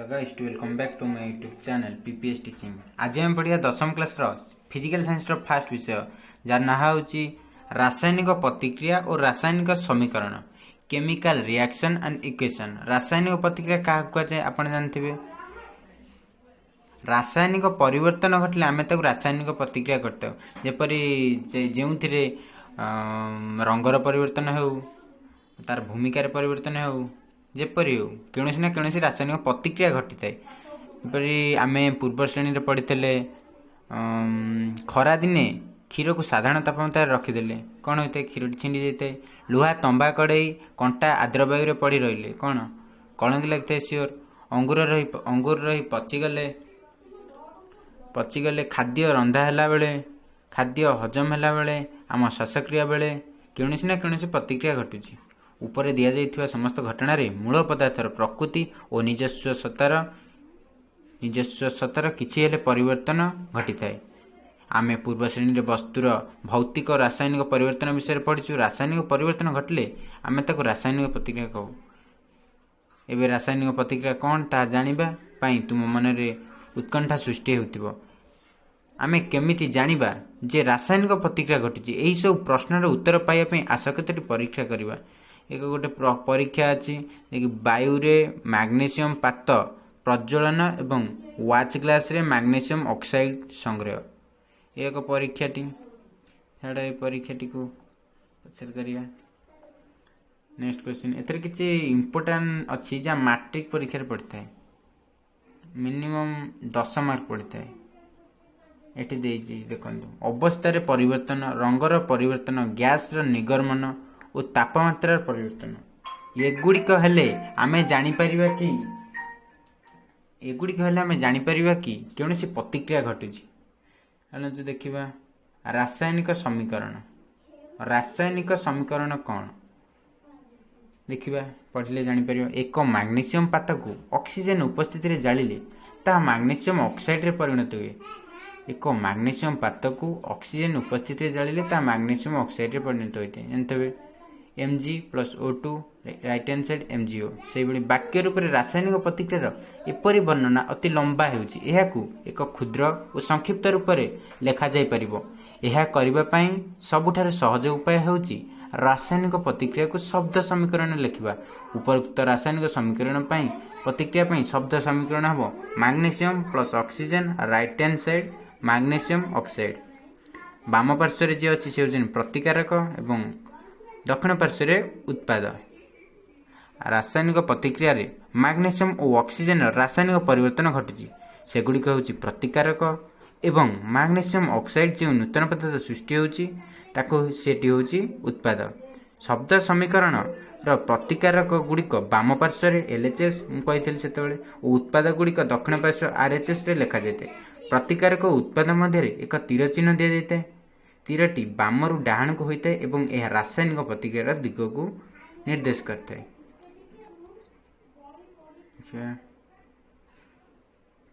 Guys welcome back to my YouTube channel PPS teaching. आज हम पढ़िया 10वीं क्लास फिजिकल साइंस फास्ट विषय जार ना होची रासायनिक प्रतिक्रिया और रासायनिक समीकरण केमिकल रिएक्शन एंड इक्वेशन। रासायनिक प्रतिक्रिया क्या कहुए आपण जानते रासायनिक परिवर्तन घटले आम तक रासायनिक प्रतिक्रिया करते जेपरी जो रंगर परिवर्तन हो तार भूमिकार परिवर्तन हो जेपरी हो कौन ना कौन रासायनिक प्रतिक्रिया घटी थाएपरी आम पूर्व श्रेणी में पढ़ी खरा दिने क्षीर को साधारण तापमात्रा रखीदे कौन होता है क्षीर छिंडी जाता है लुहा तंबा कड़े कंटा आद्र वायु पड़ रही कौन कलंक लगी था सियोर अंगूर रही पचिगले खाद्य रंधा है बेले खाद्य हजम है बेले आम श्वासक्रिया बेले कौन ना कौन प्रतिक्रिया घटुची उपरे दिया जाइथिबा समस्त घटना रे मूल पदार्थर प्रकृति और निजस्व सत्तार किछि हेले परिवर्तन घटी थाए। आमे पूर्व श्रेणी रे वस्तुर भौतिक और रासायनिक परिवर्तन विषय पढ़िछु। रासायनिक परिवर्तन घटले आमे ताको रासायनिक प्रतिक्रिया कहू। एबे रासायनिक प्रतिक्रिया कौन ता जानिबा पई तुम मन रे उत्कंठा सृष्टि हेउतिबो। आमे केमिति जानिबा जे रासायनिक प्रतिक्रिया घटुची एही सब प्रश्नर उत्तर पाइबा पई आस केतोटी परीक्षा करिबा। एक गोटे परीक्षा अच्छी वायु रे मैग्नीशियम पात प्रज्वलन एवं वाच ग्लास रे मैग्नीशियम ऑक्साइड संग्रह एक परीक्षाटी परीक्षाटी को पचर करिया। नेक्स्ट क्वेश्चन एथरे किछि इंपोर्टेंट अच्छी जहाँ मैट्रिक परीक्षा पड़ता है मिनिमम 10 मार्क पड़ता है। एटी देखो अवस्था रे परिवर्तन रंगर परिवर्तन गैस रो निर्गमन और तापमात्रा परिवर्तन एगुड़िक हेले आमे जानी परिबा कि कौन सी प्रतिक्रिया घटुची। तो देखिबा रासायनिक समीकरण कौन देखिबा पढ़ले जानी परिबा। एक मैग्नीशियम पात को ऑक्सीजन उपस्थिति रे जालिले ता मैग्नीशियम ऑक्साइड रे परिणत हुए। एक मैग्नीशियम पात को ऑक्सीजन उपस्थिति रे जालिले ता मैग्नीशियम ऑक्साइड रे परिणत होते जानते Mg+O2 right hand side MgO से वाक्य रूप में रासायनिक प्रतिक्रिया एपरी वर्णना अति लंबा होउची एहाकू एक क्षुद्र और संक्षिप्त रूप में लेखा जाय परिबो। एहा करिबा पई सबुठारे सहज उपाय होउची रासायनिक प्रतिक्रिया को शब्द समीकरण लिखिबा। उपरोक्त रासायनिक समीकरण पई प्रतिक्रिया पई शब्द समीकरण हबो magnesium plus oxygen right hand side magnesium oxide. वाम पार्श्व रे जे अछि से होजन प्रतिकारक एवं दक्षिण पार्श्व रे उत्पाद। रासायनिक प्रतिक्रिया रे मैग्नीशियम और ऑक्सीजन रासायनिक परिवर्तन घटुची सेगुड़िक होउची प्रतिकारक एवं मैग्नीशियम ऑक्साइड जो नूतन पदार्थ सृष्टि होउची ताको सेटी होउची उत्पाद। शब्द समीकरण रो प्रतिकारक गुड़िक वाम पार्श्व रे LHS कही सेतेबेले और उत्पाद गुड़िक दक्षिण पार्श्व RHS रे लिखा जायते। प्रतिकारक उत्पाद मध्य एक तीर चिन्ह दिया जायते। तीरटी बामरु डाहाण को होता है एवं यह रासायनिक प्रतिक्रिया दिग को निर्देश करता है।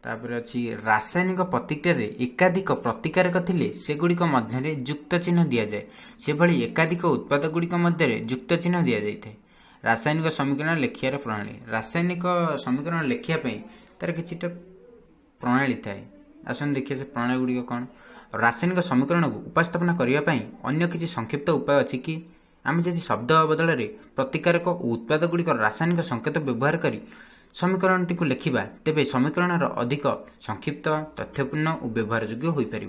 तापर अच्छी रासायनिक प्रतिक्रिया रे एकाधिक प्रतिकारक थिले सेगुड़िक मध्य युक्त चिन्ह दि जाए से भली एकाधिक उत्पाद गुड़िक मध्य युक्त चिन्ह दि जाए। रासायनिक समीकरण लेखियार प्रणाली रासायनिक समीकरण लेखिया तार किसी प्रणाली थाए। आसन देखिए से प्रणाली गुड़िक कौन रासायनिक समीकरण को उपस्थापना करने अन्य किसी संक्षिप्त उपाय अच्छी कि आम जदि शब्द बदल में प्रतिकारक और उत्पाद गुड़िक रासायनिक संकेत व्यवहार करी समीकरण टी लिखा तेबे समीकरण अधिक संक्षिप्त तथ्यपूर्ण और व्यवहार योग्य हो पार।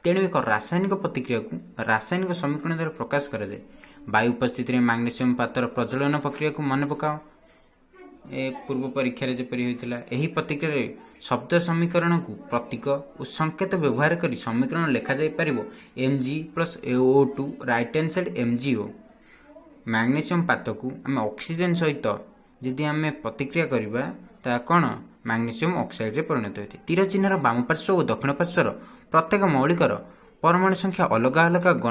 तेणु एक रासायनिक प्रतिक्रिया को रासायनिक समीकरण द्वारा प्रकाश करा जाए। वायु उपस्थिति में मैग्नीशियम पातर प्रज्वलन प्रक्रिया को मन पकाओ पूर्व परीक्षा जेपरी होता यही प्रतिक्रिया रे शब्द समीकरण को प्रतीक और संकेत व्यवहार करी समीकरण लेखा जाय परिबो Mg+O2 right hand side MgO। Magnesium पात को आम ऑक्सीजन सहित जदि आम प्रतिक्रिया करबा ता कौन मैग्नीशियम ऑक्साइड रे परिणत होते। तीर चिन्हर वाम पार्श्व और दक्षिण पार्श्वर प्रत्येक मौलिकर परमाणु संख्या अलग अलग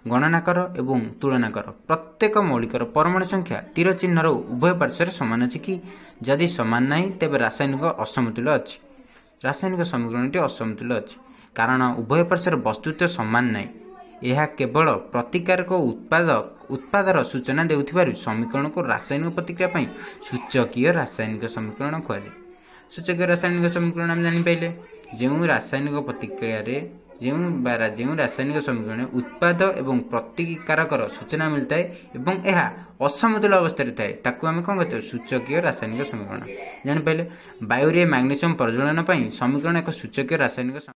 गणना कर एवं तुलना कर। प्रत्येक मौलिकर परमाणु संख्या तीर चिन्हर उभय पार्श्व सामान अच्छी कि जदि सामान नहीं तेबे रासायनिक असमतुल्य अच्छी। रासायनिक समीकरण टी असमतुल्य अच्छी कारण उभय पार्श्व वस्तुत्व सामान नहीं। यह केवल प्रतिकारक उत्पादर सूचना देउथिबारु समीकरण को रासायनिक प्रतिक्रिया सूचकीय रासायनिक समीकरण कहुए। सूचकीय रासायनिक समीकरण आम जापारे जो रासायनिक प्रतिक्रिया जो रासायनिक समीकरण उत्पाद एवं प्रतिकारकर सूचना मिलता है यह असमतुल अवस्था थाए ताकू आम कौन कहते सूचकीय रासायनिक समीकरण जापारे वायु मैग्नेशियम प्रज्वलन समीकरण एक सूचकीय रासायनिक